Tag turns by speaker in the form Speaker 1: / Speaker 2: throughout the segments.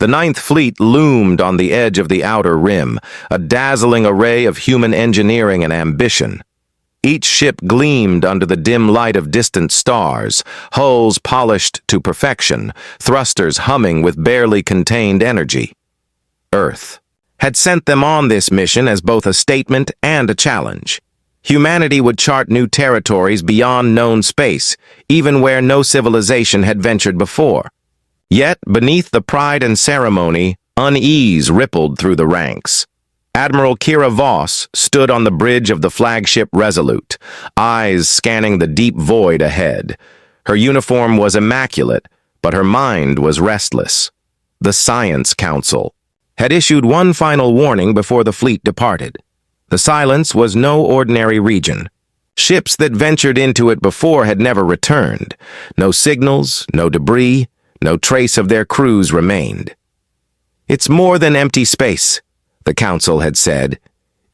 Speaker 1: The Ninth Fleet loomed on the edge of the outer rim, a dazzling array of human engineering and ambition. Each ship gleamed under the dim light of distant stars, hulls polished to perfection, thrusters humming with barely contained energy. Earth had sent them on this mission as both a statement and a challenge. Humanity would chart new territories beyond known space, even where no civilization had ventured before. Yet, beneath the pride and ceremony, unease rippled through the ranks. Admiral Kira Voss stood on the bridge of the flagship Resolute, eyes scanning the deep void ahead. Her uniform was immaculate, but her mind was restless. The Science Council had issued one final warning before the fleet departed. The Silence was no ordinary region. Ships that ventured into it before had never returned. No signals, no debris, no trace of their crews remained. "It's more than empty space," the Council had said.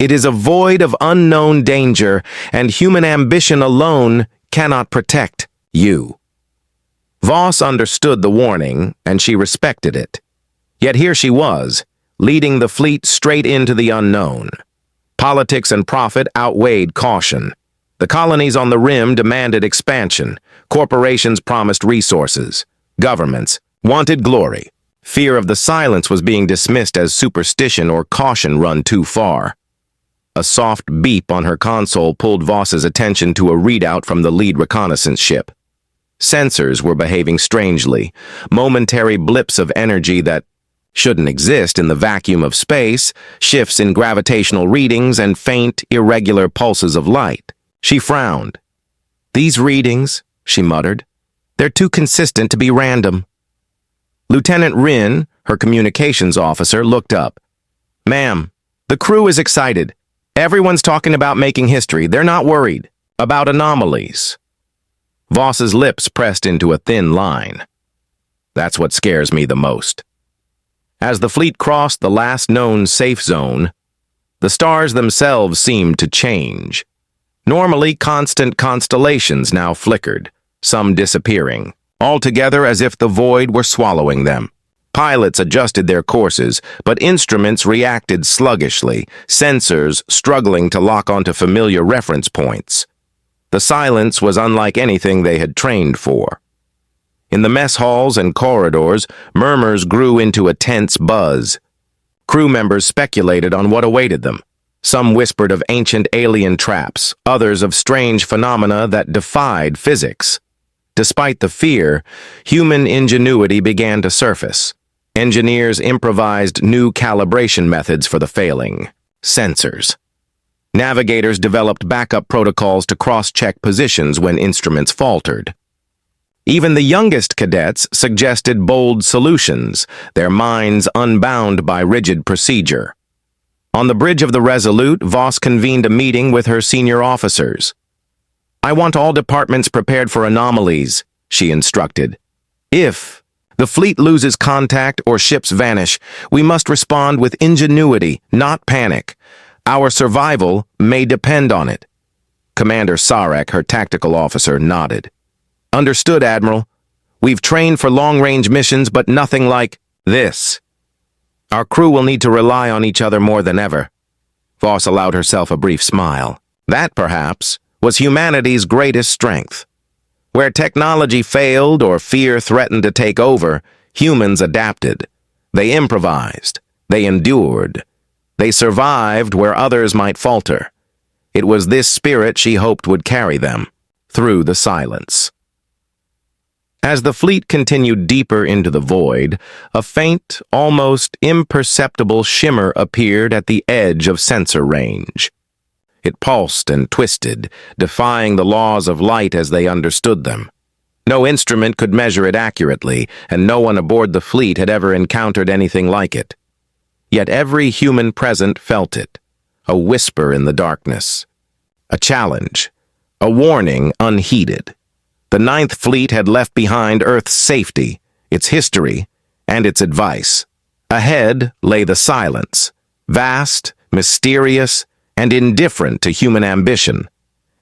Speaker 1: "It is a void of unknown danger, and human ambition alone cannot protect you." Voss understood the warning, and she respected it. Yet here she was, leading the fleet straight into the unknown. Politics and profit outweighed caution. The colonies on the rim demanded expansion. Corporations promised resources. Governments wanted glory. Fear of the Silence was being dismissed as superstition or caution run too far. A soft beep on her console pulled Voss's attention to a readout from the lead reconnaissance ship. Sensors were behaving strangely, momentary blips of energy that shouldn't exist in the vacuum of space, shifts in gravitational readings, and faint, irregular pulses of light. She frowned. "These readings," she muttered, "they're too consistent to be random." Lieutenant Rin, her communications officer, looked up. "Ma'am, the crew is excited. Everyone's talking about making history. They're not worried about anomalies." Voss's lips pressed into a thin line. "That's what scares me the most." As the fleet crossed the last known safe zone, the stars themselves seemed to change. Normally constant constellations now flickered, some disappearing, altogether as if the void were swallowing them. Pilots adjusted their courses, but instruments reacted sluggishly, sensors struggling to lock onto familiar reference points. The silence was unlike anything they had trained for. In the mess halls and corridors, murmurs grew into a tense buzz. Crew members speculated on what awaited them. Some whispered of ancient alien traps, others of strange phenomena that defied physics. Despite the fear, human ingenuity began to surface. Engineers improvised new calibration methods for the failing sensors. Navigators developed backup protocols to cross-check positions when instruments faltered. Even the youngest cadets suggested bold solutions, their minds unbound by rigid procedure. On the bridge of the Resolute, Voss convened a meeting with her senior officers. "I want all departments prepared for anomalies," she instructed. "If the fleet loses contact or ships vanish, we must respond with ingenuity, not panic. Our survival may depend on it." Commander Sarek, her tactical officer, nodded. "Understood, Admiral. We've trained for long-range missions, but nothing like this. Our crew will need to rely on each other more than ever." Voss allowed herself a brief smile. That, perhaps, was humanity's greatest strength. Where technology failed or fear threatened to take over, humans adapted. They improvised. They endured. They survived where others might falter. It was this spirit she hoped would carry them through the silence. As the fleet continued deeper into the void, a faint, almost imperceptible shimmer appeared at the edge of sensor range. It pulsed and twisted, defying the laws of light as they understood them. No instrument could measure it accurately, and no one aboard the fleet had ever encountered anything like it. Yet every human present felt it, a whisper in the darkness, a challenge, a warning unheeded. The Ninth Fleet had left behind Earth's safety, its history, and its advice. Ahead lay the silence, vast, mysterious, and indifferent to human ambition.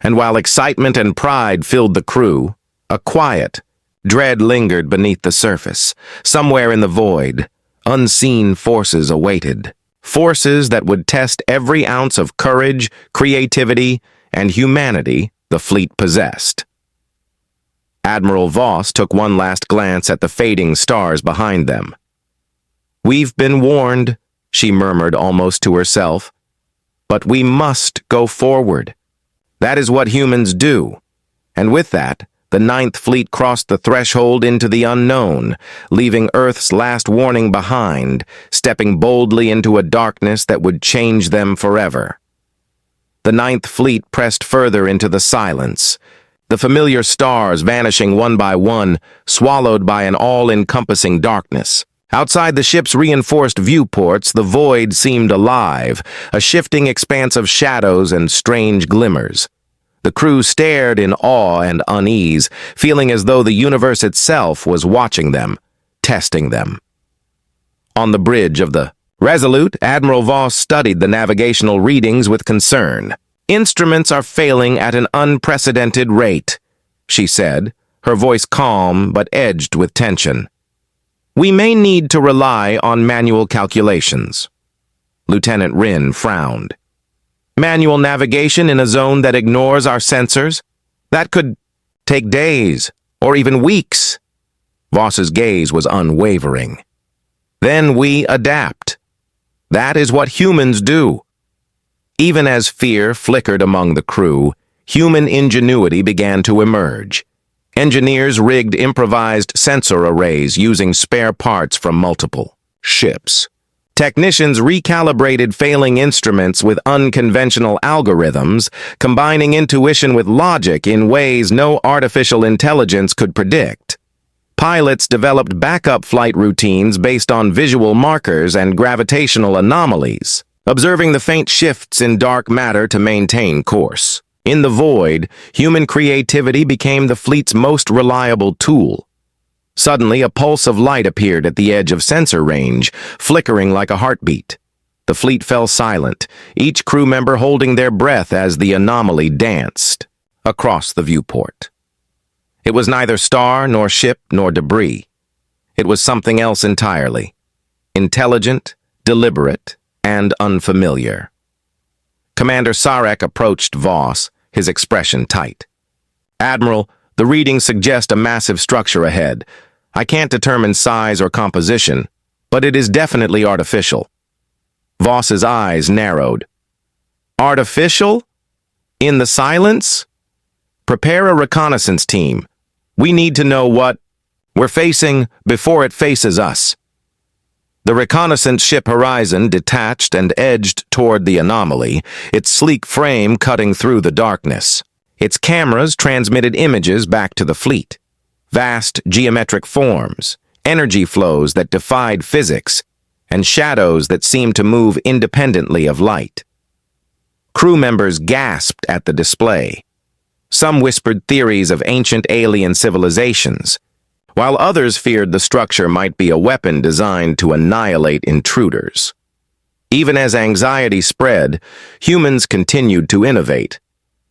Speaker 1: And while excitement and pride filled the crew, a quiet, dread lingered beneath the surface. Somewhere in the void, Unseen forces awaited. Forces that would test every ounce of courage, creativity, and humanity the fleet possessed. Admiral Voss took one last glance at the fading stars behind them. "We've been warned," she murmured almost to herself. "But we must go forward. That is what humans do." And with that, the Ninth Fleet crossed the threshold into the unknown, leaving Earth's last warning behind, stepping boldly into a darkness that would change them forever. The Ninth Fleet pressed further into the silence, the familiar stars vanishing one by one, swallowed by an all-encompassing darkness. Outside the ship's reinforced viewports, the void seemed alive, a shifting expanse of shadows and strange glimmers. The crew stared in awe and unease, feeling as though the universe itself was watching them, testing them. On the bridge of the Resolute, Admiral Voss studied the navigational readings with concern. "Instruments are failing at an unprecedented rate," she said, her voice calm but edged with tension. "We may need to rely on manual calculations." Lieutenant Ryn frowned. "Manual navigation in a zone that ignores our sensors? That could take days, or even weeks." Voss's gaze was unwavering. "Then we adapt. That is what humans do." Even as fear flickered among the crew, human ingenuity began to emerge. Engineers rigged improvised sensor arrays using spare parts from multiple ships. Technicians recalibrated failing instruments with unconventional algorithms, combining intuition with logic in ways no artificial intelligence could predict. Pilots developed backup flight routines based on visual markers and gravitational anomalies, observing the faint shifts in dark matter to maintain course. In the void, human creativity became the fleet's most reliable tool. Suddenly, a pulse of light appeared at the edge of sensor range, flickering like a heartbeat. The fleet fell silent, each crew member holding their breath as the anomaly danced across the viewport. It was neither star nor ship nor debris. It was something else entirely. Intelligent, deliberate, and unfamiliar. Commander Sarek approached Voss, his expression tight. "Admiral, the readings suggest a massive structure ahead. I can't determine size or composition, but it is definitely artificial." Voss's eyes narrowed. "Artificial? In the silence? Prepare a reconnaissance team. We need to know what we're facing before it faces us." The reconnaissance ship Horizon detached and edged toward the anomaly, its sleek frame cutting through the darkness. Its cameras transmitted images back to the fleet. Vast geometric forms, energy flows that defied physics, and shadows that seemed to move independently of light. Crew members gasped at the display. Some whispered theories of ancient alien civilizations, while others feared the structure might be a weapon designed to annihilate intruders. Even as anxiety spread, humans continued to innovate.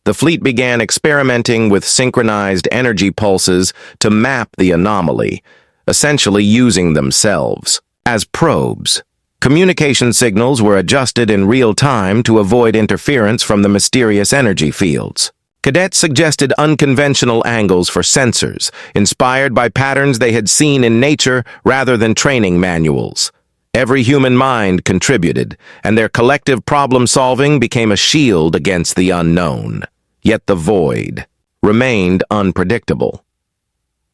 Speaker 1: The fleet began experimenting with synchronized energy pulses to map the anomaly, essentially using themselves as probes. Communication signals were adjusted in real time to avoid interference from the mysterious energy fields. Cadets suggested unconventional angles for sensors, inspired by patterns they had seen in nature rather than training manuals. Every human mind contributed, and their collective problem-solving became a shield against the unknown. Yet the void remained unpredictable.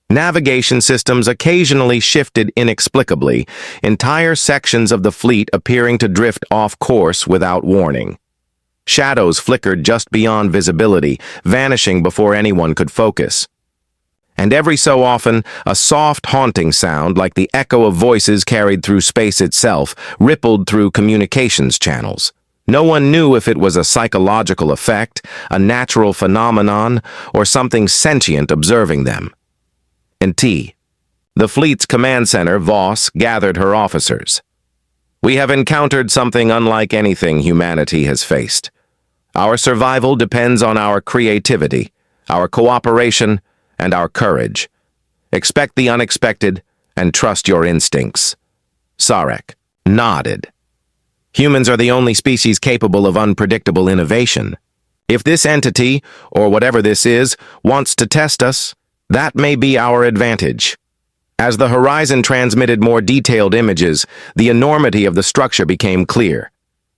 Speaker 1: Navigation systems occasionally shifted inexplicably, entire sections of the fleet appearing to drift off course without warning. Shadows flickered just beyond visibility, vanishing before anyone could focus. And every so often, a soft, haunting sound, like the echo of voices carried through space itself, rippled through communications channels. No one knew if it was a psychological effect, a natural phenomenon, or something sentient observing them. In the fleet's command center, Voss gathered her officers. "We have encountered something unlike anything humanity has faced. Our survival depends on our creativity, our cooperation, and our courage. Expect the unexpected and trust your instincts." Sarek nodded. Humans are the only species capable of unpredictable innovation. If this entity, or whatever this is, wants to test us, that may be our advantage. As the horizon transmitted more detailed images, the enormity of the structure became clear.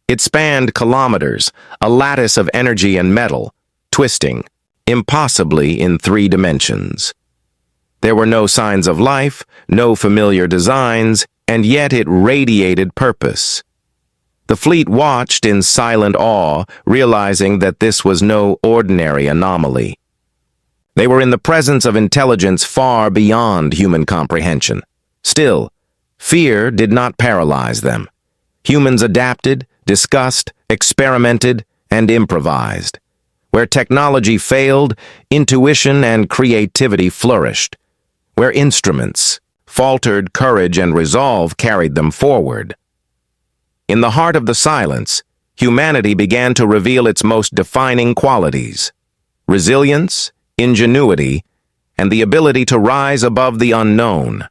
Speaker 1: It spanned kilometers, a lattice of energy and metal, twisting, impossibly in 3 dimensions. There were no signs of life, no familiar designs, and yet it radiated purpose. The fleet watched in silent awe, realizing that this was no ordinary anomaly. They were in the presence of intelligence far beyond human comprehension. Still, fear did not paralyze them. Humans adapted, discussed, experimented, and improvised. Where technology failed, intuition and creativity flourished. Where instruments faltered, courage and resolve carried them forward. In the heart of the silence, humanity began to reveal its most defining qualities: resilience, ingenuity, and the ability to rise above the unknown.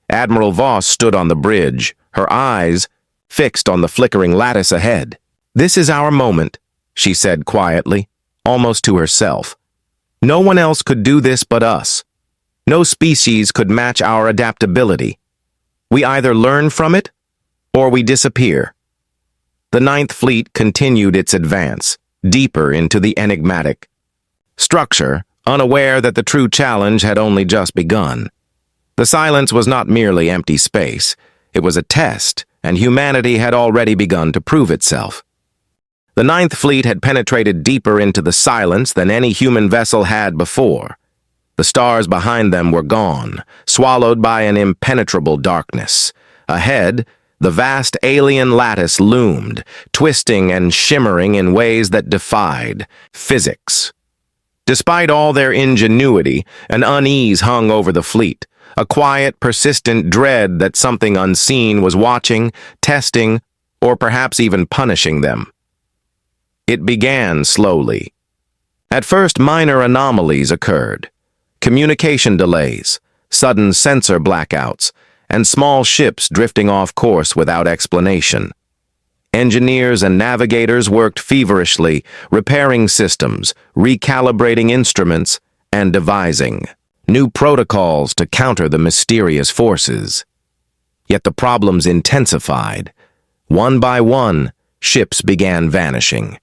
Speaker 1: Admiral Voss stood on the bridge, her eyes fixed on the flickering lattice ahead. "This is our moment," she said quietly, almost to herself. "No one else could do this but us. No species could match our adaptability. We either learn from it, or we disappear." The Ninth Fleet continued its advance, deeper into the enigmatic structure, unaware that the true challenge had only just begun. The silence was not merely empty space. It was a test, and humanity had already begun to prove itself. The Ninth Fleet had penetrated deeper into the silence than any human vessel had before. The stars behind them were gone, swallowed by an impenetrable darkness. Ahead, the vast alien lattice loomed, twisting and shimmering in ways that defied physics. Despite all their ingenuity, an unease hung over the fleet, a quiet, persistent dread that something unseen was watching, testing, or perhaps even punishing them. It began slowly. At first, minor anomalies occurred. Communication delays, sudden sensor blackouts, and small ships drifting off course without explanation. Engineers and navigators worked feverishly, repairing systems, recalibrating instruments, and devising new protocols to counter the mysterious forces. Yet the problems intensified. One by one, ships began vanishing.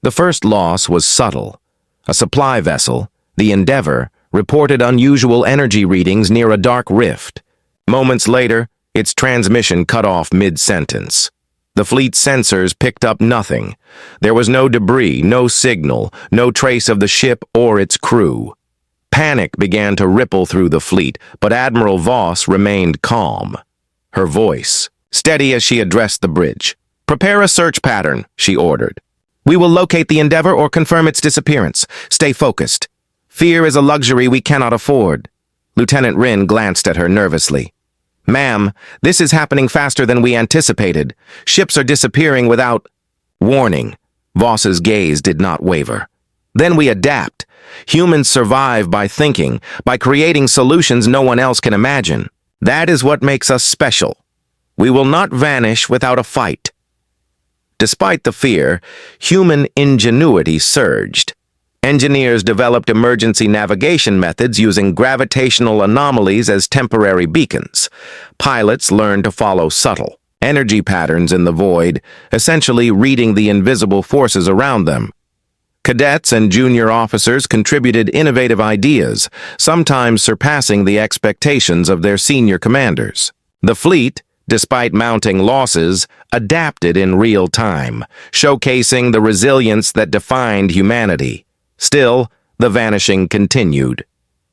Speaker 1: The first loss was subtle. A supply vessel, the Endeavor, reported unusual energy readings near a dark rift. Moments later, its transmission cut off mid-sentence. The fleet's sensors picked up nothing. There was no debris, no signal, no trace of the ship or its crew. Panic began to ripple through the fleet, but Admiral Voss remained calm. Her voice, steady as she addressed the bridge. "Prepare a search pattern," she ordered. "We will locate the Endeavor or confirm its disappearance. Stay focused. Fear is a luxury we cannot afford." Lieutenant Ryn glanced at her nervously. "Ma'am, this is happening faster than we anticipated. Ships are disappearing without warning." Voss's gaze did not waver. "Then we adapt. Humans survive by thinking, by creating solutions no one else can imagine. That is what makes us special. We will not vanish without a fight." Despite the fear, human ingenuity surged. Engineers developed emergency navigation methods using gravitational anomalies as temporary beacons. Pilots learned to follow subtle energy patterns in the void, essentially reading the invisible forces around them. Cadets and junior officers contributed innovative ideas, sometimes surpassing the expectations of their senior commanders. The fleet, despite mounting losses, adapted in real time, showcasing the resilience that defined humanity. Still, the vanishing continued.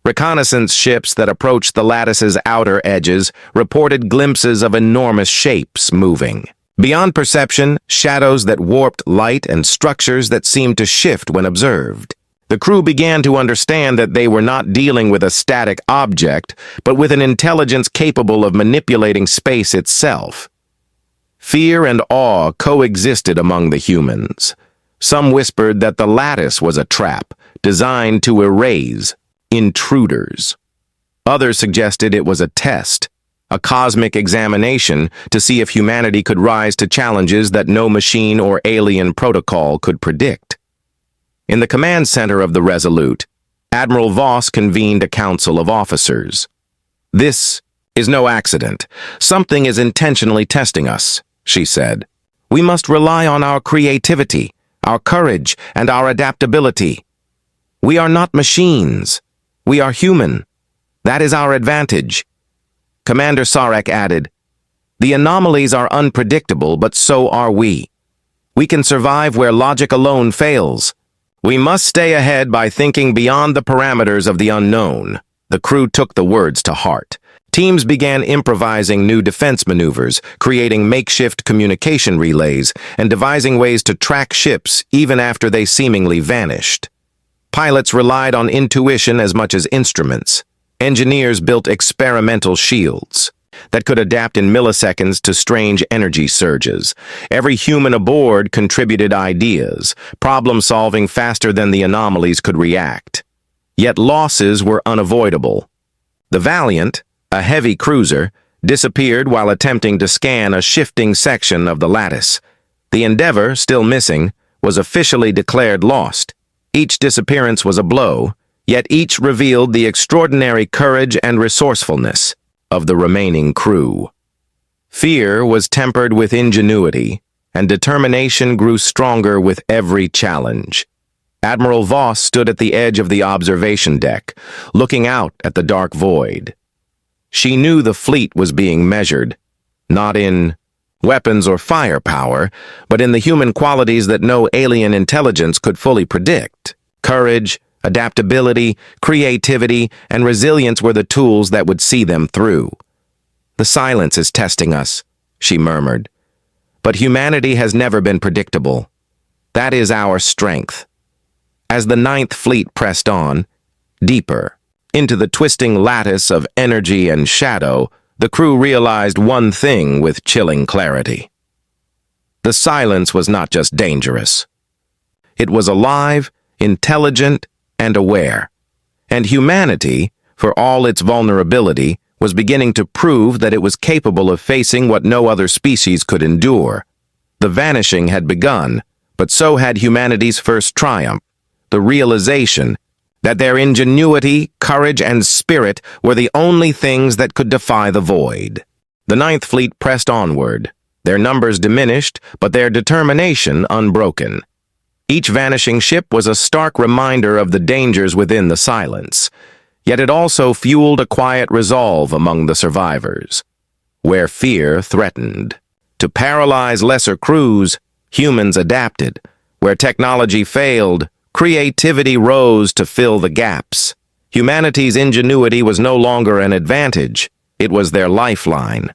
Speaker 1: Reconnaissance ships that approached the lattice's outer edges reported glimpses of enormous shapes moving. Beyond perception, shadows that warped light and structures that seemed to shift when observed. The crew began to understand that they were not dealing with a static object, but with an intelligence capable of manipulating space itself. Fear and awe coexisted among the humans. Some whispered that the lattice was a trap, designed to erase intruders. Others suggested it was a test, a cosmic examination to see if humanity could rise to challenges that no machine or alien protocol could predict. In the command center of the Resolute, Admiral Voss convened a council of officers. "This is no accident. Something is intentionally testing us," she said. "We must rely on our creativity, our courage, and our adaptability. We are not machines. We are human. That is our advantage." Commander Sarek added, "The anomalies are unpredictable, but so are we. We can survive where logic alone fails. We must stay ahead by thinking beyond the parameters of the unknown." The crew took the words to heart. Teams began improvising new defense maneuvers, creating makeshift communication relays, and devising ways to track ships even after they seemingly vanished. Pilots relied on intuition as much as instruments. Engineers built experimental shields that could adapt in milliseconds to strange energy surges. Every human aboard contributed ideas, problem-solving faster than the anomalies could react. Yet losses were unavoidable. The Valiant, a heavy cruiser, disappeared while attempting to scan a shifting section of the lattice. The Endeavour, still missing, was officially declared lost. Each disappearance was a blow, yet each revealed the extraordinary courage and resourcefulness of the remaining crew. Fear was tempered with ingenuity, and determination grew stronger with every challenge. Admiral Voss stood at the edge of the observation deck, looking out at the dark void. She knew the fleet was being measured, not in weapons or firepower, but in the human qualities that no alien intelligence could fully predict. Courage, adaptability, creativity, and resilience were the tools that would see them through. "The silence is testing us," she murmured. "But humanity has never been predictable. That is our strength." As the Ninth Fleet pressed on, deeper, into the twisting lattice of energy and shadow, the crew realized one thing with chilling clarity. The silence was not just dangerous. It was alive, intelligent, and aware. And humanity, for all its vulnerability, was beginning to prove that it was capable of facing what no other species could endure. The vanishing had begun, but so had humanity's first triumph, the realization that their ingenuity, courage, and spirit were the only things that could defy the void. The Ninth Fleet pressed onward, their numbers diminished, but their determination unbroken. Each vanishing ship was a stark reminder of the dangers within the silence, yet it also fueled a quiet resolve among the survivors. Where fear threatened to paralyze lesser crews, humans adapted. Where technology failed, creativity rose to fill the gaps. Humanity's ingenuity was no longer an advantage, it was their lifeline.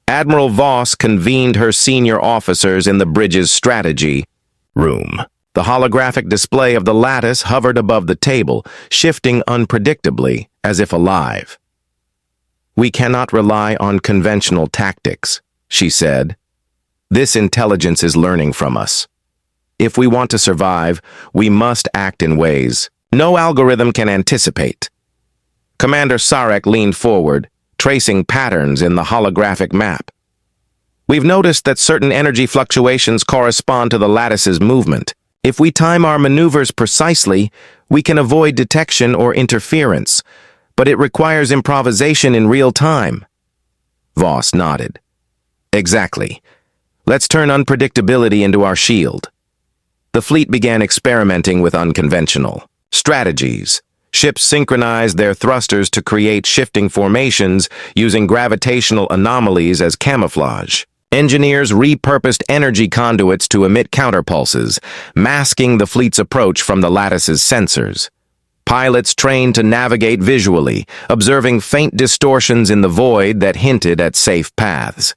Speaker 1: Admiral Voss convened her senior officers in the bridge's strategy room. The holographic display of the lattice hovered above the table, shifting unpredictably, as if alive. "We cannot rely on conventional tactics," she said. "This intelligence is learning from us. If we want to survive, we must act in ways no algorithm can anticipate." Commander Sarek leaned forward, tracing patterns in the holographic map. "We've noticed that certain energy fluctuations correspond to the lattice's movement. If we time our maneuvers precisely, we can avoid detection or interference, but it requires improvisation in real time." Voss nodded. "Exactly. Let's turn unpredictability into our shield." The fleet began experimenting with unconventional strategies. Ships synchronized their thrusters to create shifting formations using gravitational anomalies as camouflage. Engineers repurposed energy conduits to emit counterpulses, masking the fleet's approach from the lattice's sensors. Pilots trained to navigate visually, observing faint distortions in the void that hinted at safe paths.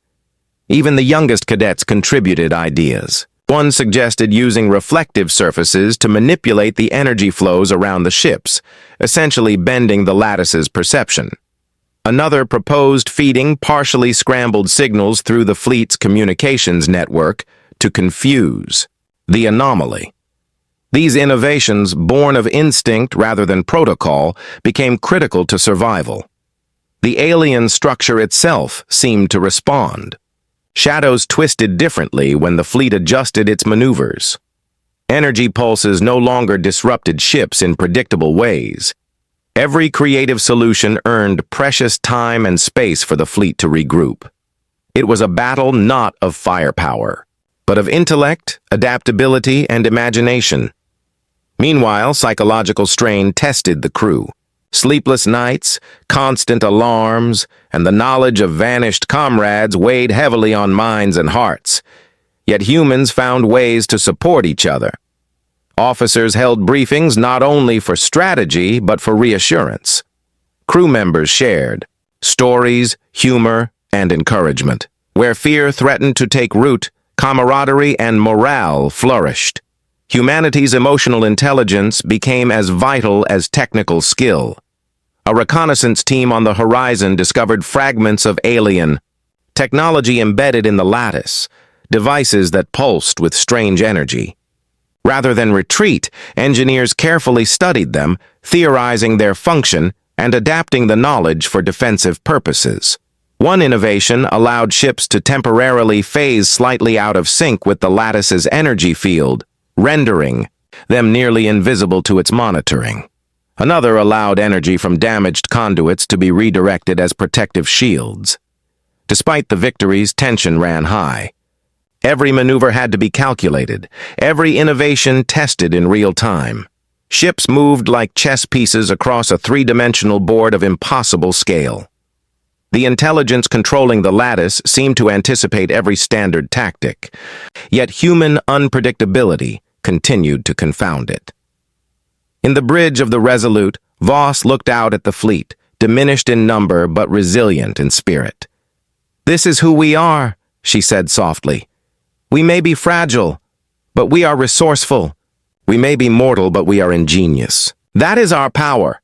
Speaker 1: Even the youngest cadets contributed ideas. One suggested using reflective surfaces to manipulate the energy flows around the ships, essentially bending the lattice's perception. Another proposed feeding partially scrambled signals through the fleet's communications network to confuse the anomaly. These innovations, born of instinct rather than protocol, became critical to survival. The alien structure itself seemed to respond. Shadows twisted differently when the fleet adjusted its maneuvers. Energy pulses no longer disrupted ships in predictable ways. Every creative solution earned precious time and space for the fleet to regroup. It was a battle not of firepower, but of intellect, adaptability, and imagination. Meanwhile, psychological strain tested the crew. Sleepless nights, constant alarms, and the knowledge of vanished comrades weighed heavily on minds and hearts. Yet humans found ways to support each other. Officers held briefings not only for strategy, but for reassurance. Crew members shared stories, humor, and encouragement. Where fear threatened to take root, camaraderie and morale flourished. Humanity's emotional intelligence became as vital as technical skill. A reconnaissance team on the horizon discovered fragments of alien technology embedded in the lattice, devices that pulsed with strange energy. Rather than retreat, engineers carefully studied them, theorizing their function and adapting the knowledge for defensive purposes. One innovation allowed ships to temporarily phase slightly out of sync with the lattice's energy field, rendering them nearly invisible to its monitoring. Another allowed energy from damaged conduits to be redirected as protective shields. Despite the victories, tension ran high. Every maneuver had to be calculated, every innovation tested in real time. Ships moved like chess pieces across a three-dimensional board of impossible scale. The intelligence controlling the lattice seemed to anticipate every standard tactic, yet human unpredictability continued to confound it. In the bridge of the Resolute, Voss looked out at the fleet, diminished in number but resilient in spirit. "This is who we are," she said softly. "We may be fragile, but we are resourceful. We may be mortal, but we are ingenious. That is our power."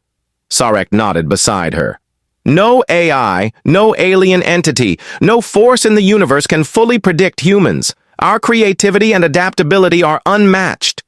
Speaker 1: Sarek nodded beside her. "No AI, no alien entity, no force in the universe can fully predict humans. Our creativity and adaptability are unmatched."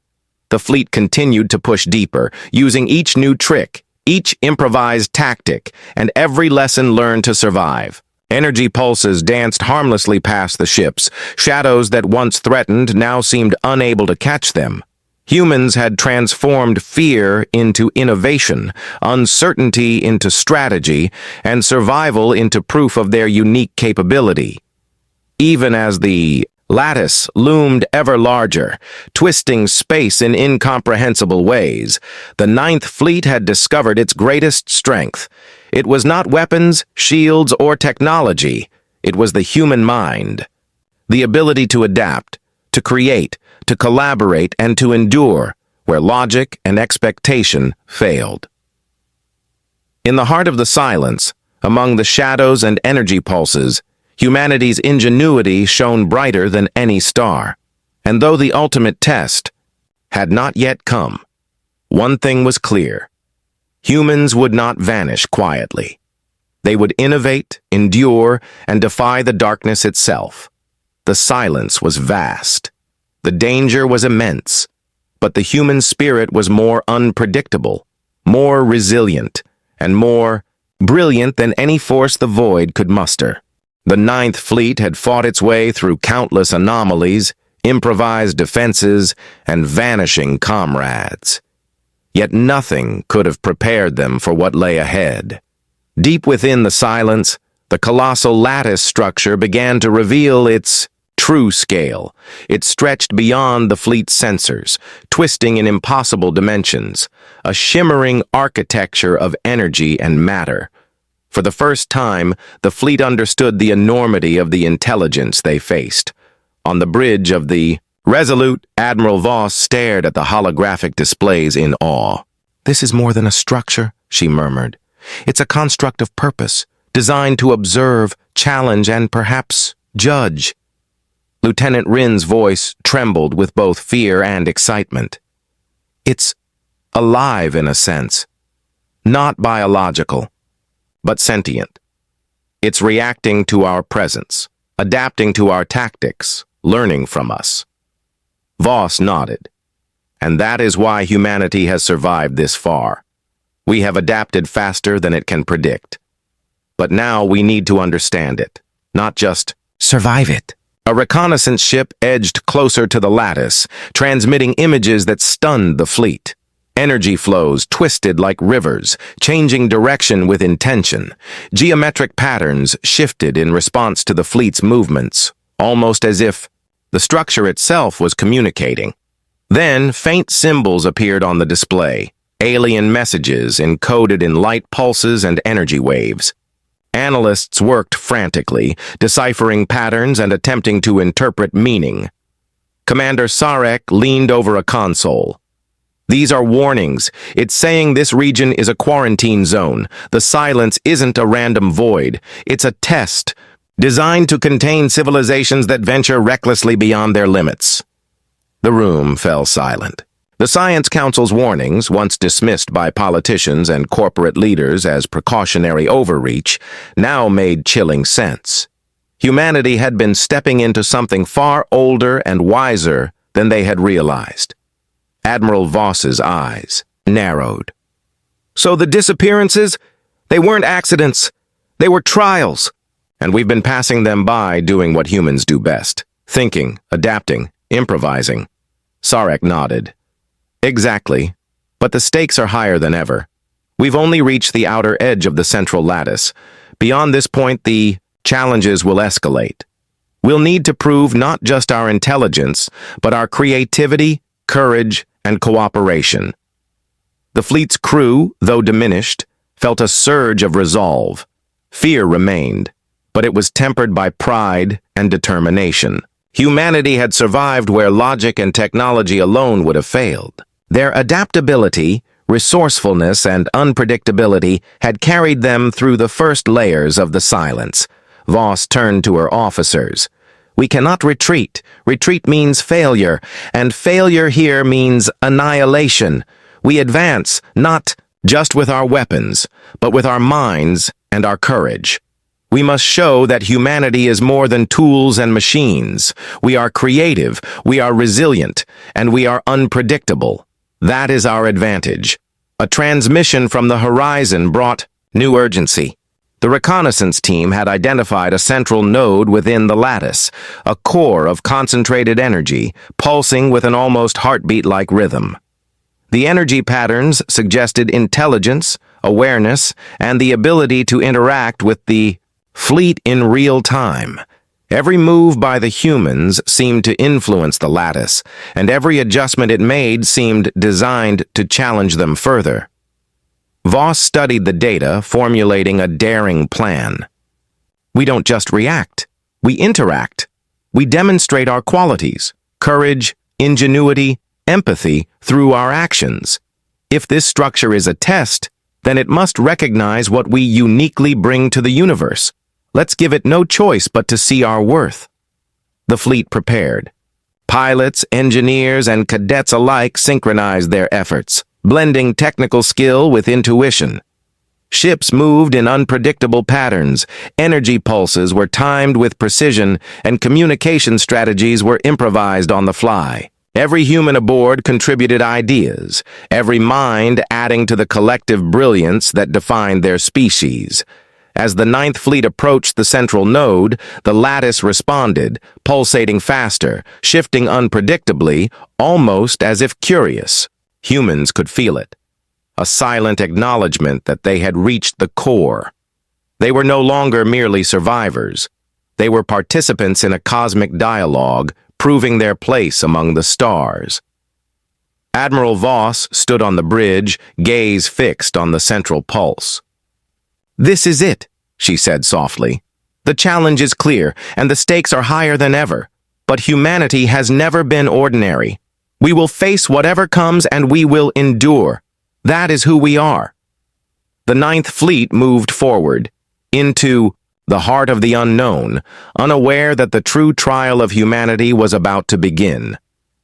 Speaker 1: The fleet continued to push deeper, using each new trick, each improvised tactic, and every lesson learned to survive. Energy pulses danced harmlessly past the ships. Shadows that once threatened now seemed unable to catch them. Humans had transformed fear into innovation, uncertainty into strategy, and survival into proof of their unique capability. Even as the lattice loomed ever larger, twisting space in incomprehensible ways, the Ninth Fleet had discovered its greatest strength. It was not weapons, shields, or technology. It was the human mind. The ability to adapt, to create, to collaborate, and to endure, where logic and expectation failed. In the heart of the silence, among the shadows and energy pulses, humanity's ingenuity shone brighter than any star. And though the ultimate test had not yet come, one thing was clear. Humans would not vanish quietly. They would innovate, endure, and defy the darkness itself. The silence was vast. The danger was immense. But the human spirit was more unpredictable, more resilient, and more brilliant than any force the void could muster. The Ninth Fleet had fought its way through countless anomalies, improvised defenses, and vanishing comrades. Yet nothing could have prepared them for what lay ahead. Deep within the silence, the colossal lattice structure began to reveal its true scale. It stretched beyond the fleet's sensors, twisting in impossible dimensions, a shimmering architecture of energy and matter. For the first time, the fleet understood the enormity of the intelligence they faced. On the bridge of the Resolute, Admiral Voss stared at the holographic displays in awe. "This is more than a structure," she murmured. "It's a construct of purpose, designed to observe, challenge, and perhaps judge." Lieutenant Rin's voice trembled with both fear and excitement. "It's alive in a sense. Not biological, but sentient. It's reacting to our presence, adapting to our tactics, learning from us." Voss nodded. "And that is why humanity has survived this far. We have adapted faster than it can predict." But now we need to understand it, not just survive it. A reconnaissance ship edged closer to the lattice, transmitting images that stunned the fleet. Energy flows twisted like rivers, changing direction with intention. Geometric patterns shifted in response to the fleet's movements, almost as if the structure itself was communicating. Then, faint symbols appeared on the display, alien messages encoded in light pulses and energy waves. Analysts worked frantically, deciphering patterns and attempting to interpret meaning. Commander Sarek leaned over a console. These are warnings. It's saying this region is a quarantine zone. The silence isn't a random void. It's a test, designed to contain civilizations that venture recklessly beyond their limits. The room fell silent. The Science Council's warnings, once dismissed by politicians and corporate leaders as precautionary overreach, now made chilling sense. Humanity had been stepping into something far older and wiser than they had realized. Admiral Voss's eyes narrowed. So the disappearances, they weren't accidents. They were trials. And we've been passing them by doing what humans do best. Thinking, adapting, improvising. Sarek nodded. Exactly. But the stakes are higher than ever. We've only reached the outer edge of the central lattice. Beyond this point, the challenges will escalate. We'll need to prove not just our intelligence, but our creativity, courage, and cooperation. The fleet's crew, though diminished, felt a surge of resolve. Fear remained, but it was tempered by pride and determination. Humanity had survived where logic and technology alone would have failed. Their adaptability, resourcefulness, and unpredictability had carried them through the first layers of the silence. Voss turned to her officers. We cannot retreat. Retreat means failure, and failure here means annihilation. We advance, not just with our weapons, but with our minds and our courage. We must show that humanity is more than tools and machines. We are creative, we are resilient, and we are unpredictable. That is our advantage. A transmission from the horizon brought new urgency. The reconnaissance team had identified a central node within the lattice, a core of concentrated energy, pulsing with an almost heartbeat-like rhythm. The energy patterns suggested intelligence, awareness, and the ability to interact with the fleet in real time. Every move by the humans seemed to influence the lattice, and every adjustment it made seemed designed to challenge them further. Voss studied the data, formulating a daring plan. We don't just react, we interact. We demonstrate our qualities, courage, ingenuity, empathy through our actions. If this structure is a test, then it must recognize what we uniquely bring to the universe. Let's give it no choice but to see our worth. The fleet prepared. Pilots, engineers, and cadets alike synchronized their efforts, blending technical skill with intuition. Ships moved in unpredictable patterns, energy pulses were timed with precision, and communication strategies were improvised on the fly. Every human aboard contributed ideas, every mind adding to the collective brilliance that defined their species. As the Ninth Fleet approached the central node, the lattice responded, pulsating faster, shifting unpredictably, almost as if curious. Humans could feel it. A silent acknowledgement that they had reached the core. They were no longer merely survivors. They were participants in a cosmic dialogue, proving their place among the stars. Admiral Voss stood on the bridge, gaze fixed on the central pulse. "This is it," she said softly. "The challenge is clear, and the stakes are higher than ever. But humanity has never been ordinary. We will face whatever comes, and we will endure. That is who we are." The Ninth Fleet moved forward, into the heart of the unknown, unaware that the true trial of humanity was about to begin.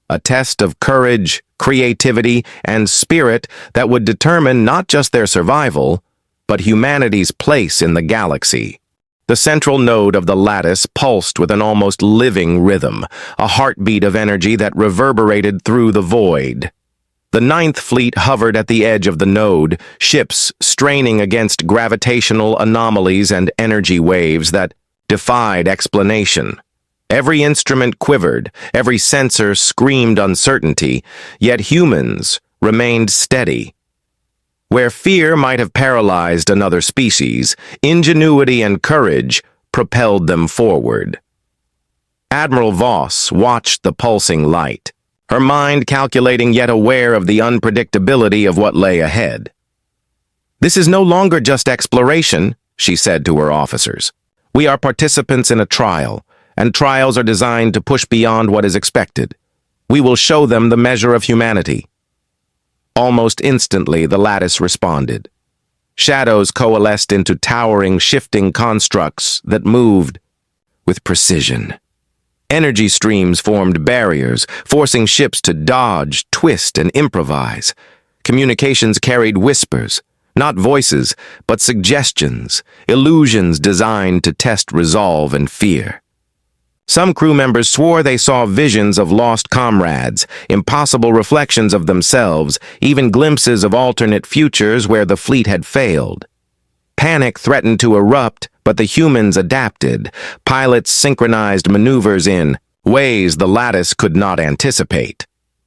Speaker 1: A test of courage, creativity, and spirit that would determine not just their survival, but humanity's place in the galaxy. The central node of the lattice pulsed with an almost living rhythm, a heartbeat of energy that reverberated through the void. The Ninth Fleet hovered at the edge of the node, ships straining against gravitational anomalies and energy waves that defied explanation. Every instrument quivered, every sensor screamed uncertainty, yet humans remained steady. Where fear might have paralyzed another species, ingenuity and courage propelled them forward. Admiral Voss watched the pulsing light, her mind calculating yet aware of the unpredictability of what lay ahead. "This is no longer just exploration," she said to her officers. "We are participants in a trial, and trials are designed to push beyond what is expected. We will show them the measure of humanity." Almost instantly, the lattice responded. Shadows coalesced into towering, shifting constructs that moved with precision. Energy streams formed barriers, forcing ships to dodge, twist, and improvise. Communications carried whispers, not voices, but suggestions, illusions designed to test resolve and fear. Some crew members swore they saw visions of lost comrades, impossible reflections of themselves, even glimpses of alternate futures where the fleet had failed. Panic threatened to erupt, but the humans adapted. Pilots synchronized maneuvers in ways the lattice could not anticipate.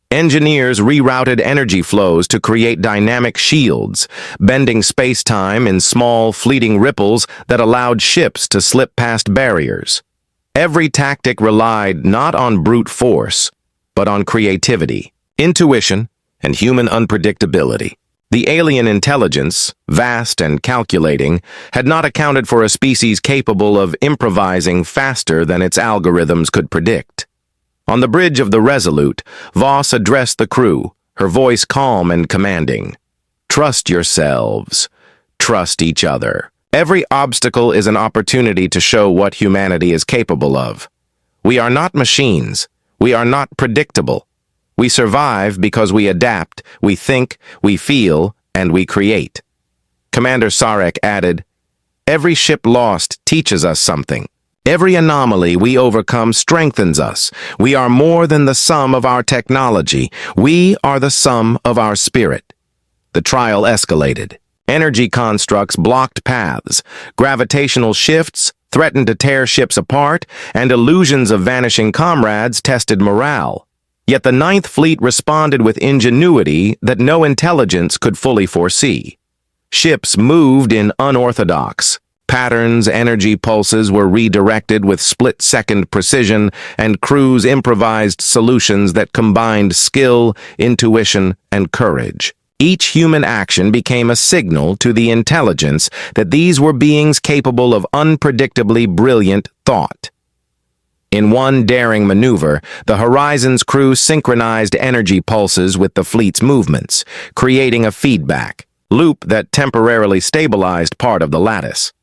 Speaker 1: Engineers rerouted energy flows to create dynamic shields, bending space-time in small, fleeting ripples that allowed ships to slip past barriers. Every tactic relied not on brute force, but on creativity, intuition, and human unpredictability. The alien intelligence, vast and calculating, had not accounted for a species capable of improvising faster than its algorithms could predict. On the bridge of the Resolute, Voss addressed the crew, her voice calm and commanding. "Trust yourselves. Trust each other. Every obstacle is an opportunity to show what humanity is capable of. We are not machines. We are not predictable. We survive because we adapt, we think, we feel, and we create." Commander Sarek added, "Every ship lost teaches us something. Every anomaly we overcome strengthens us. We are more than the sum of our technology. We are the sum of our spirit." The trial escalated. Energy constructs blocked paths, gravitational shifts threatened to tear ships apart, and illusions of vanishing comrades tested morale. Yet the Ninth Fleet responded with ingenuity that no intelligence could fully foresee. Ships moved in unorthodox patterns, energy pulses were redirected with split-second precision, and crews improvised solutions that combined skill, intuition, and courage. Each human action became a signal to the intelligence that these were beings capable of unpredictably brilliant thought. In one daring maneuver, the Horizon's crew synchronized energy pulses with the fleet's movements, creating a feedback loop that temporarily stabilized part of the lattice.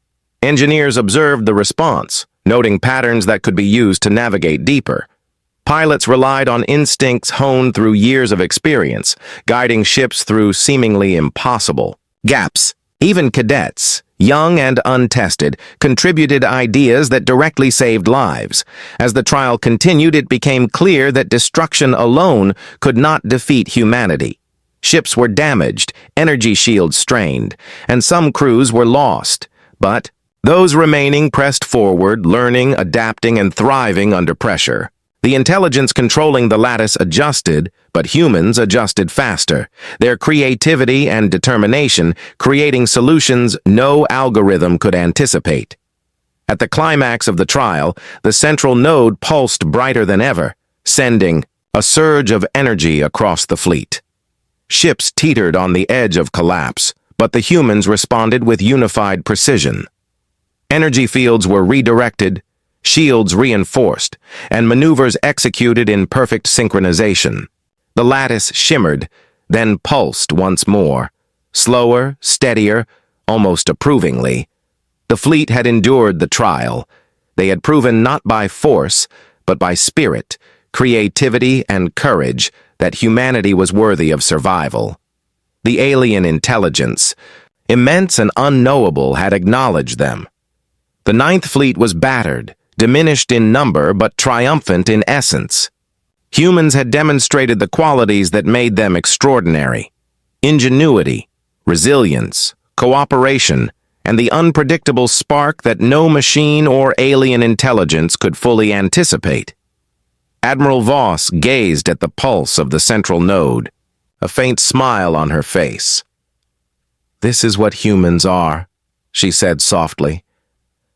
Speaker 1: Engineers observed the response, noting patterns that could be used to navigate deeper. Pilots relied on instincts honed through years of experience, guiding ships through seemingly impossible gaps. Even cadets, young and untested, contributed ideas that directly saved lives. As the trial continued, it became clear that destruction alone could not defeat humanity. Ships were damaged, energy shields strained, and some crews were lost. But those remaining pressed forward, learning, adapting, and thriving under pressure. The intelligence controlling the lattice adjusted, but humans adjusted faster, their creativity and determination creating solutions no algorithm could anticipate. At the climax of the trial, the central node pulsed brighter than ever, sending a surge of energy across the fleet. Ships teetered on the edge of collapse, but the humans responded with unified precision. Energy fields were redirected, shields reinforced, and maneuvers executed in perfect synchronization. The lattice shimmered, then pulsed once more, slower, steadier, almost approvingly. The fleet had endured the trial. They had proven not by force, but by spirit, creativity, and courage that humanity was worthy of survival. The alien intelligence, immense and unknowable, had acknowledged them. The Ninth Fleet was battered, diminished in number but triumphant in essence. Humans had demonstrated the qualities that made them extraordinary: ingenuity, resilience, cooperation, and the unpredictable spark that no machine or alien intelligence could fully anticipate. Admiral Voss gazed at the pulse of the central node, a faint smile on her face. "This is what humans are," she said softly.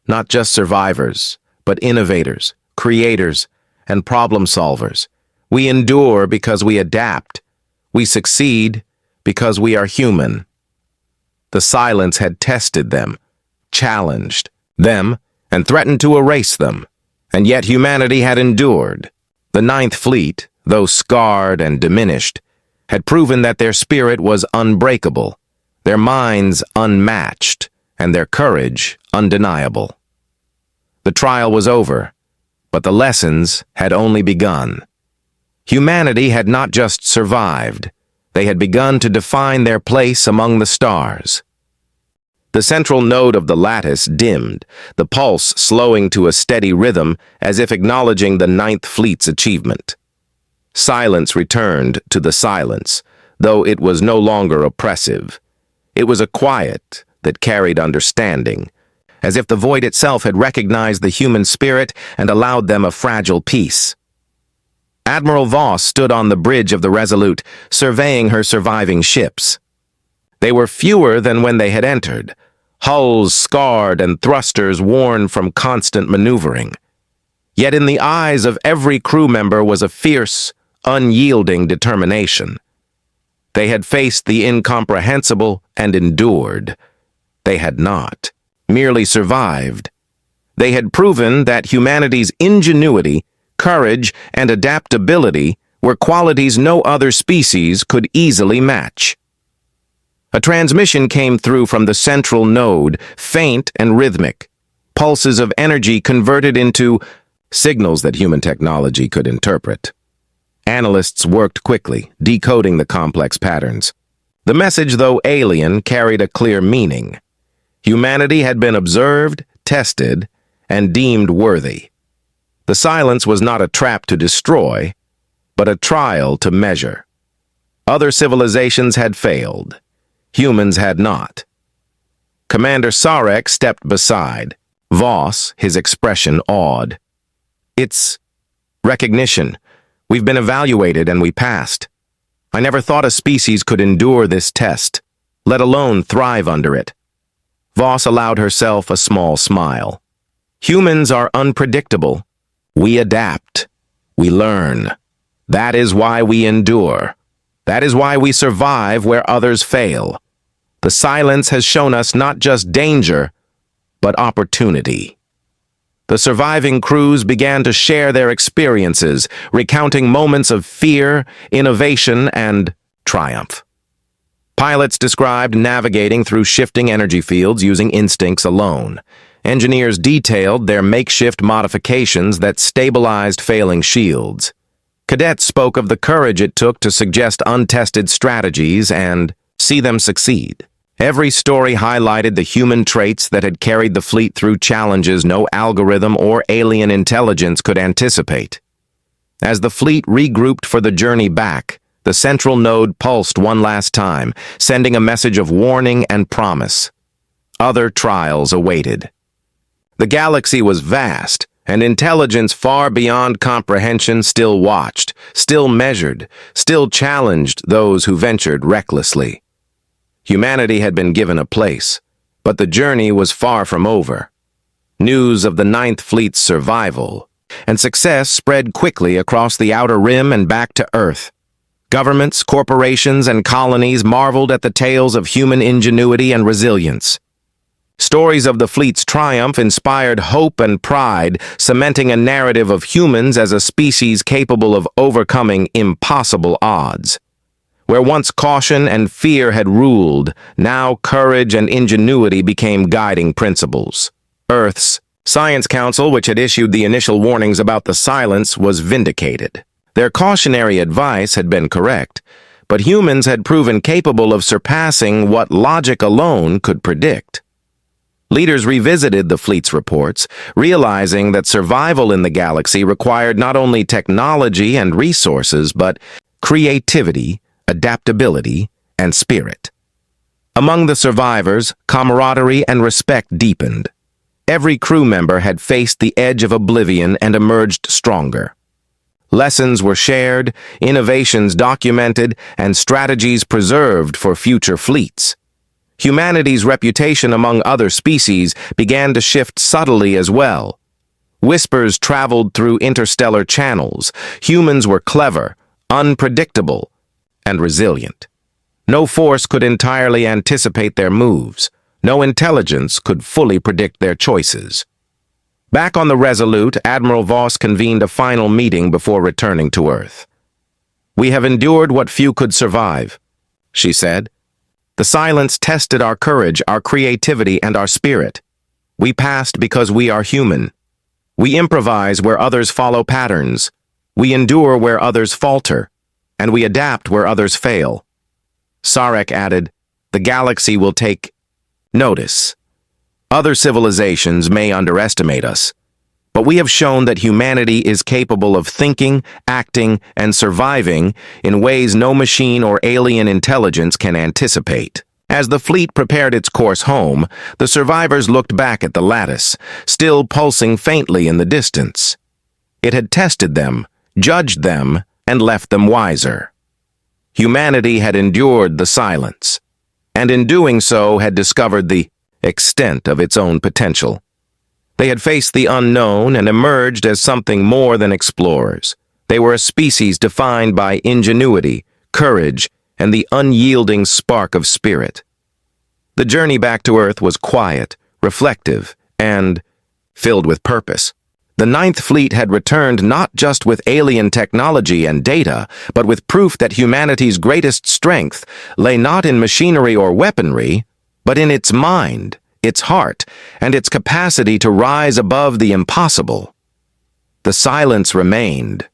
Speaker 1: "Not just survivors, but innovators, creators, and problem solvers. We endure because we adapt. We succeed because we are human." The silence had tested them, challenged them, and threatened to erase them. And yet humanity had endured. The Ninth Fleet, though scarred and diminished, had proven that their spirit was unbreakable, their minds unmatched, and their courage undeniable. The trial was over, but the lessons had only begun. Humanity had not just survived, they had begun to define their place among the stars. The central node of the lattice dimmed, the pulse slowing to a steady rhythm as if acknowledging the Ninth Fleet's achievement. Silence returned to the silence, though it was no longer oppressive. It was a quiet that carried understanding, as if the void itself had recognized the human spirit and allowed them a fragile peace. Admiral Voss stood on the bridge of the Resolute, surveying her surviving ships. They were fewer than when they had entered, hulls scarred and thrusters worn from constant maneuvering. Yet in the eyes of every crew member was a fierce, unyielding determination. They had faced the incomprehensible and endured. They had not merely survived. They had proven that humanity's ingenuity, courage, and adaptability were qualities no other species could easily match. A transmission came through from the central node, faint and rhythmic, pulses of energy converted into signals that human technology could interpret. Analysts worked quickly, decoding the complex patterns. The message, though alien, carried a clear meaning. Humanity had been observed, tested, and deemed worthy. The silence was not a trap to destroy, but a trial to measure. Other civilizations had failed. Humans had not. Commander Sarek stepped beside. Voss, his expression awed. "It's recognition. We've been evaluated and we passed. I never thought a species could endure this test, let alone thrive under it." Voss allowed herself a small smile. "Humans are unpredictable. We adapt. We learn. That is why we endure. That is why we survive where others fail. The silence has shown us not just danger, but opportunity." The surviving crews began to share their experiences, recounting moments of fear, innovation, and triumph. Pilots described navigating through shifting energy fields using instincts alone. Engineers detailed their makeshift modifications that stabilized failing shields. Cadets spoke of the courage it took to suggest untested strategies and see them succeed. Every story highlighted the human traits that had carried the fleet through challenges no algorithm or alien intelligence could anticipate. As the fleet regrouped for the journey back, the central node pulsed one last time, sending a message of warning and promise. Other trials awaited. The galaxy was vast, and intelligence far beyond comprehension still watched, still measured, still challenged those who ventured recklessly. Humanity had been given a place, but the journey was far from over. News of the Ninth Fleet's survival and success spread quickly across the Outer Rim and back to Earth. Governments, corporations, and colonies marveled at the tales of human ingenuity and resilience. Stories of the fleet's triumph inspired hope and pride, cementing a narrative of humans as a species capable of overcoming impossible odds. Where once caution and fear had ruled, now courage and ingenuity became guiding principles. Earth's Science Council, which had issued the initial warnings about the silence, was vindicated. Their cautionary advice had been correct, but humans had proven capable of surpassing what logic alone could predict. Leaders revisited the fleet's reports, realizing that survival in the galaxy required not only technology and resources, but creativity, adaptability, and spirit. Among the survivors, camaraderie and respect deepened. Every crew member had faced the edge of oblivion and emerged stronger. Lessons were shared, innovations documented, and strategies preserved for future fleets. Humanity's reputation among other species began to shift subtly as well. Whispers traveled through interstellar channels. Humans were clever, unpredictable, and resilient. No force could entirely anticipate their moves. No intelligence could fully predict their choices. Back on the Resolute, Admiral Voss convened a final meeting before returning to Earth. "We have endured what few could survive," she said. "The silence tested our courage, our creativity, and our spirit. We passed because we are human. We improvise where others follow patterns. We endure where others falter. And we adapt where others fail." Sarek added, "The galaxy will take notice. Other civilizations may underestimate us, but we have shown that humanity is capable of thinking, acting, and surviving in ways no machine or alien intelligence can anticipate." As the fleet prepared its course home, the survivors looked back at the lattice, still pulsing faintly in the distance. It had tested them, judged them, and left them wiser. Humanity had endured the silence, and in doing so had discovered the extent of its own potential. They had faced the unknown and emerged as something more than explorers. They were a species defined by ingenuity, courage, and the unyielding spark of spirit. The journey back to Earth was quiet, reflective, and filled with purpose. The Ninth Fleet had returned not just with alien technology and data, but with proof that humanity's greatest strength lay not in machinery or weaponry, but in its mind, its heart, and its capacity to rise above the impossible. The silence remained,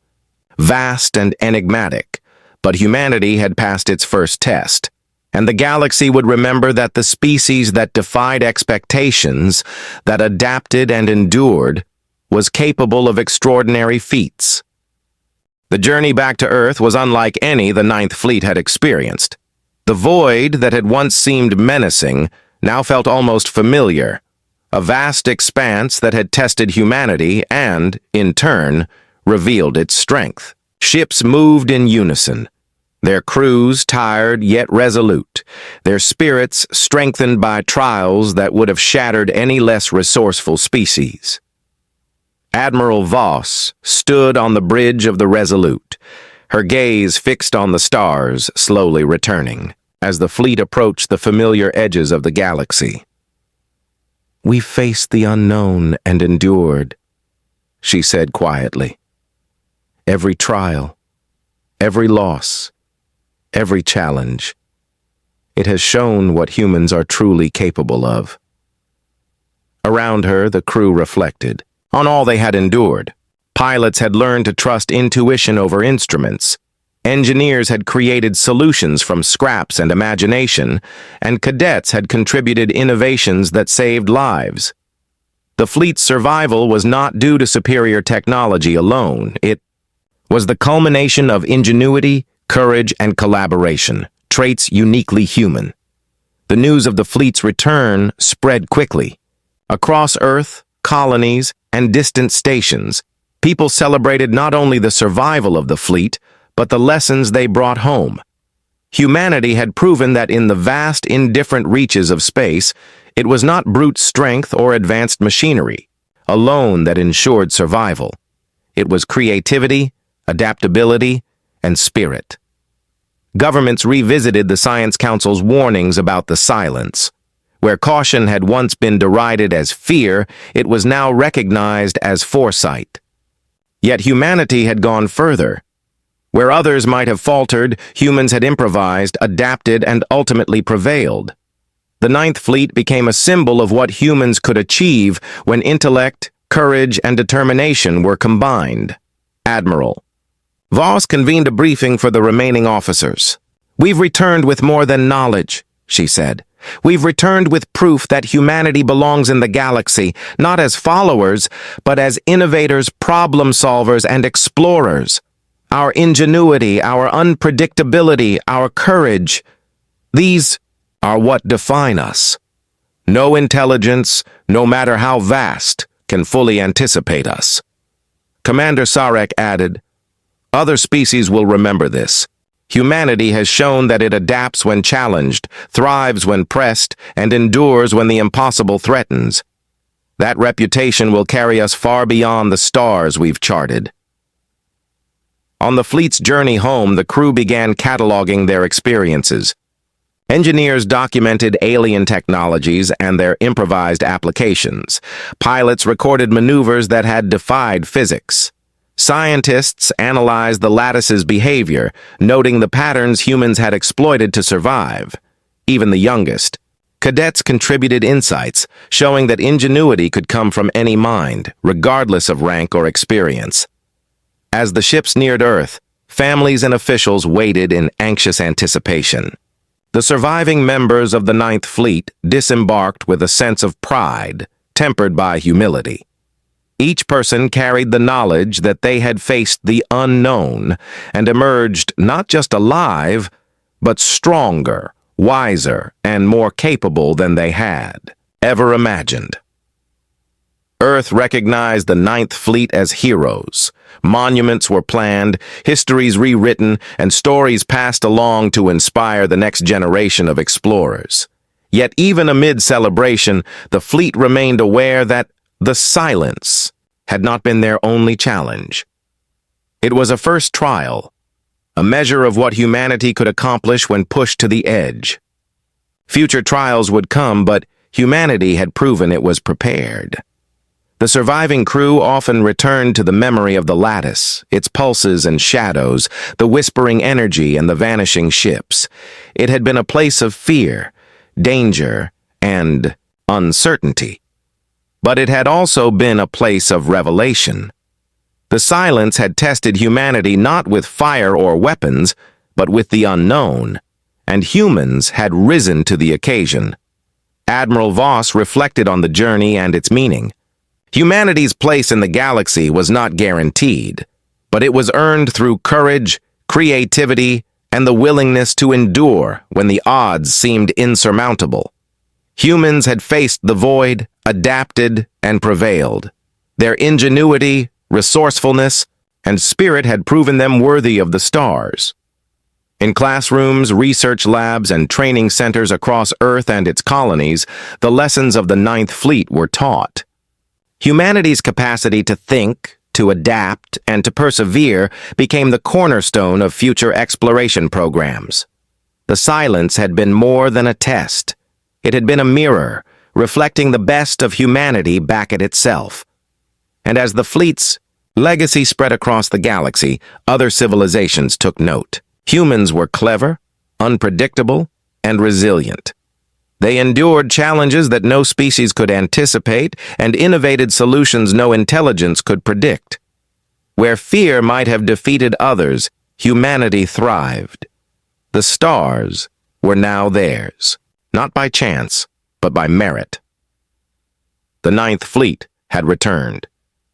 Speaker 1: vast and enigmatic, but humanity had passed its first test, and the galaxy would remember that the species that defied expectations, that adapted and endured, was capable of extraordinary feats. The journey back to Earth was unlike any the Ninth Fleet had experienced. The void that had once seemed menacing now felt almost familiar, a vast expanse that had tested humanity and, in turn, revealed its strength. Ships moved in unison, their crews tired yet resolute, their spirits strengthened by trials that would have shattered any less resourceful species. Admiral Voss stood on the bridge of the Resolute, her gaze fixed on the stars slowly returning, as the fleet approached the familiar edges of the galaxy. "We faced the unknown and endured," she said quietly. "Every trial, every loss, every challenge. It has shown what humans are truly capable of." Around her, the crew reflected on all they had endured. Pilots had learned to trust intuition over instruments. Engineers had created solutions from scraps and imagination, and cadets had contributed innovations that saved lives. The fleet's survival was not due to superior technology alone. It was the culmination of ingenuity, courage, and collaboration, traits uniquely human. The news of the fleet's return spread quickly. Across Earth, colonies, and distant stations, people celebrated not only the survival of the fleet, but the lessons they brought home. Humanity had proven that in the vast, indifferent reaches of space, it was not brute strength or advanced machinery alone that ensured survival. It was creativity, adaptability, and spirit. Governments revisited the Science Council's warnings about the silence. Where caution had once been derided as fear, it was now recognized as foresight. Yet humanity had gone further. Where others might have faltered, humans had improvised, adapted, and ultimately prevailed. The Ninth Fleet became a symbol of what humans could achieve when intellect, courage, and determination were combined. Admiral Voss convened a briefing for the remaining officers. "We've returned with more than knowledge," she said. We've returned with proof that humanity belongs in the galaxy, not as followers, but as innovators, problem solvers, and explorers. Our ingenuity, our unpredictability, our courage, these are what define us. No intelligence, no matter how vast, can fully anticipate us. Commander Sarek added, "Other species will remember this. Humanity has shown that it adapts when challenged, thrives when pressed, and endures when the impossible threatens. That reputation will carry us far beyond the stars we've charted." On the fleet's journey home, the crew began cataloging their experiences. Engineers documented alien technologies and their improvised applications. Pilots recorded maneuvers that had defied physics. Scientists analyzed the lattice's behavior, noting the patterns humans had exploited to survive. Even the youngest. Cadets contributed insights, showing that ingenuity could come from any mind, regardless of rank or experience. As the ships neared Earth, families and officials waited in anxious anticipation. The surviving members of the Ninth Fleet disembarked with a sense of pride, tempered by humility. Each person carried the knowledge that they had faced the unknown and emerged not just alive, but stronger, wiser, and more capable than they had ever imagined. Earth recognized the Ninth Fleet as heroes. Monuments were planned, histories rewritten, and stories passed along to inspire the next generation of explorers. Yet even amid celebration, the fleet remained aware that the silence had not been their only challenge. It was a first trial, a measure of what humanity could accomplish when pushed to the edge. Future trials would come, but humanity had proven it was prepared. The surviving crew often returned to the memory of the lattice, its pulses and shadows, the whispering energy and the vanishing ships. It had been a place of fear, danger, and uncertainty. But it had also been a place of revelation. The silence had tested humanity not with fire or weapons, but with the unknown, and humans had risen to the occasion. Admiral Voss reflected on the journey and its meaning. Humanity's place in the galaxy was not guaranteed, but it was earned through courage, creativity, and the willingness to endure when the odds seemed insurmountable. Humans had faced the void, adapted, and prevailed. Their ingenuity, resourcefulness, and spirit had proven them worthy of the stars. In classrooms, research labs, and training centers across Earth and its colonies, the lessons of the Ninth Fleet were taught. Humanity's capacity to think, to adapt, and to persevere became the cornerstone of future exploration programs. The silence had been more than a test. It had been a mirror, reflecting the best of humanity back at itself. And as the fleet's legacy spread across the galaxy, other civilizations took note. Humans were clever, unpredictable, and resilient. They endured challenges that no species could anticipate and innovated solutions no intelligence could predict. Where fear might have defeated others, humanity thrived. The stars were now theirs, not by chance, but by merit. The Ninth Fleet had returned.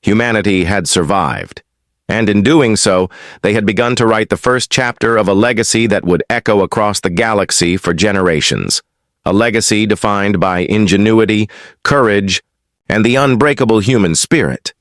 Speaker 1: Humanity had survived. And in doing so, they had begun to write the first chapter of a legacy that would echo across the galaxy for generations. A legacy defined by ingenuity, courage, and the unbreakable human spirit.